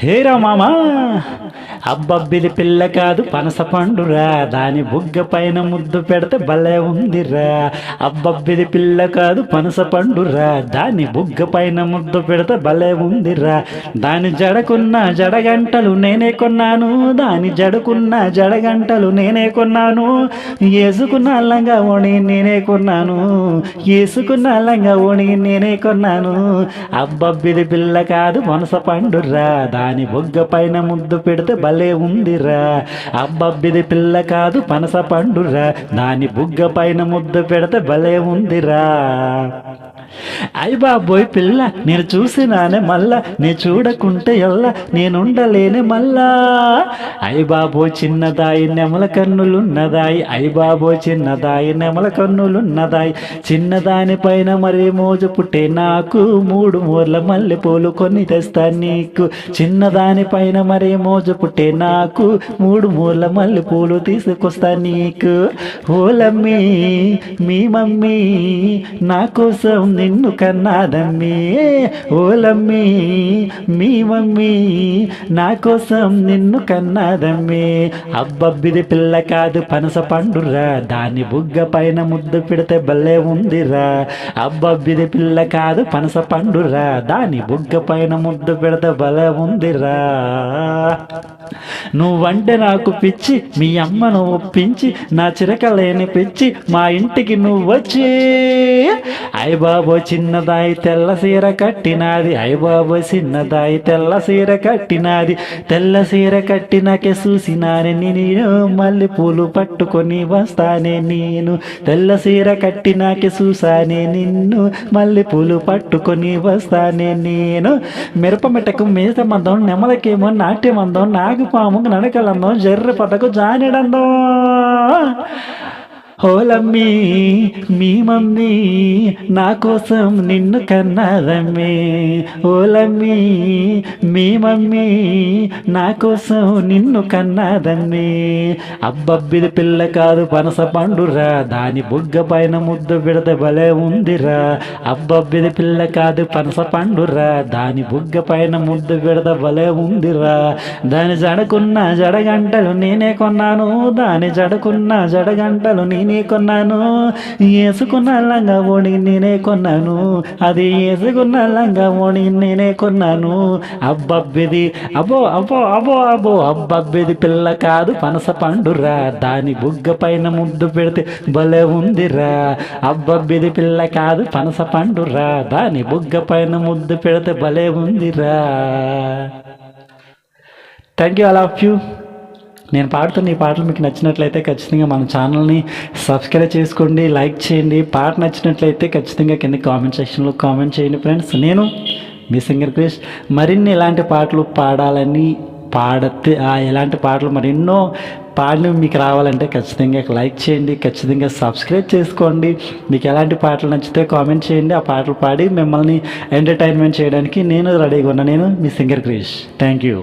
Hera మామా అబ్బబ్బిది పిల్ల కాదు పనస పండురా, దాని బుగ్గ పైన ముద్దు పెడితే భలే ఉందిరా. అబ్బబ్బిది పిల్ల కాదు పనస పండురా, దాని బుగ్గ పైన ముద్దు పెడితే భలే ఉందిరా. దాని జడకున్న జడగంటలు నేనే కొన్నాను, దాని జడకున్న జడగంటలు నేనే కొన్నాను. వేసుకున్న లంగా ఓణి నేనే కొన్నాను, వేసుకున్న లంగా ఓణి నేనే కొన్నాను. అబ్బబ్బిది పిల్ల కాదు పనస పండురా, దాని బుగ్గ పైన ముద్దు పెడితే భలే ఉందిరా. అబ్బబ్బిది పిల్ల కాదు పనస పండురా, దాని బుగ్గ పైన ముద్దు పెడితే భలే ఉందిరా. అయ్ బాబోయ్ పిల్ల నేను చూసినానే మళ్ళా, నీ చూడకుంటే ఎల్లా నేనుండలేనే మళ్ళా. అయ్ బాబోయ్ చిన్నదాయి నెమల కన్నులున్నదాయి, అయ్ బాబోయ్ చిన్నదాయి నెమల కన్నులున్నదాయి. చిన్నదాని పైన మరి మోజు పుట్టే నాకు, 3 మూర్ల మల్లెపూలు కొని తెస్తా నీకు. చిన్నదాని పైన మరి మోజు పుట్టే నాకు, 3 మూర్ల మల్లెపూలు తీసుకొస్తా నీకు. ఓలమ్మీ మీ మమ్మీ నా కోసం నిన్ను కన్నాదమ్మీ, ఓలమ్మీ మీ మమ్మీ నా కోసం నిన్ను కన్నాదమ్మీ. అబ్బబ్బిది పిల్ల కాదు పనస పండురా, దాని బుగ్గ పైన ముద్దు పెడితే భలే ఉందిరా. అబ్బబ్బిది పిల్ల కాదు పనస పండురా, దాని బుగ్గ పైన ముద్దు పెడితే భలే ఉందిరా. నువ్వంటే నాకు పిచ్చి, మీ అమ్మను ఒప్పించి నా చిరకలేని పిచ్చి మా ఇంటికి నువ్వు వచ్చి. అయ్ బాబో చిన్నదాయి తెల్ల సీర కట్టినాది, అయ్ బాబో చిన్నదాయి తెల్ల సీర కట్టినాది. తెల్ల సీర కట్టినాకే చూసినానే నేను, మల్లె పూలు పట్టుకొని వస్తానే నేను. తెల్ల సీర కట్టినాకే చూసానే నిన్ను, మల్లె పూలు పట్టుకొని వస్తానే నేను. మిరపమెట్టకు మేసమందం, నెమలకేమో నాట్యమందం, నాగుపాముకు నడకలందం, జర్ర పటకు జానెడందం. ఓలమ్మీ మీ మమ్మీ నా కోసం నిన్ను కన్నాదమ్మీ, ఓలమ్మీ మీ మమ్మీ నా కోసం నిన్ను కన్నాదమ్మీ. అబ్బబ్బిది పిల్ల కాదు పనస పండురా, దాని బుగ్గ పైన ముద్దు పెడితే భలే ఉందిరా. అబ్బబ్బిది పిల్ల కాదు పనస పండురా, దాని బుగ్గ పైన ముద్దు పెడితే భలే ఉందిరా. దాని జడకున్న జడగంటలు నేనే కొన్నాను, దాని జడకున్న జడగంటలు నేనే కొన్నాను. వేసుకున్న లంగా ఓణి నేనే కొన్నాను, అది వేసుకున్న లంగా ఓణి నేనే కొన్నాను. అబ్బబ్బిది అబో అబో అబో అబో అబ్బబ్బిది పిల్ల కాదు పనస పండురా, దాని బుగ్గ పైన ముద్దు పెడితే భలే ఉందిరా. అబ్బబ్బిది పిల్ల కాదు పనస పండురా, దాని బుగ్గ పైన ముద్దు పెడితే భలే ఉందిరా. Thank you all of you. నేను పాడుతున్న ఈ పాటలు మీకు నచ్చినట్లయితే ఖచ్చితంగా మన ఛానల్ని సబ్స్క్రైబ్ చేసుకోండి, లైక్ చేయండి. పాట నచ్చినట్లయితే ఖచ్చితంగా కింద కామెంట్ సెక్షన్లో కామెంట్ చేయండి ఫ్రెండ్స్. నేను మీ సింగర్ క్రిష్. మరిన్ని ఇలాంటి పాటలు పాడాలని ఎలాంటి పాటలు మరెన్నో పాడినవి మీకు రావాలంటే ఖచ్చితంగా లైక్ చేయండి, ఖచ్చితంగా సబ్స్క్రైబ్ చేసుకోండి. మీకు ఎలాంటి పాటలు నచ్చితే కామెంట్ చేయండి, ఆ పాటలు పాడి మిమ్మల్ని ఎంటర్టైన్మెంట్ చేయడానికి నేను రెడీగా ఉన్నా. నేను మీ సింగర్ క్రిష్. Thank you.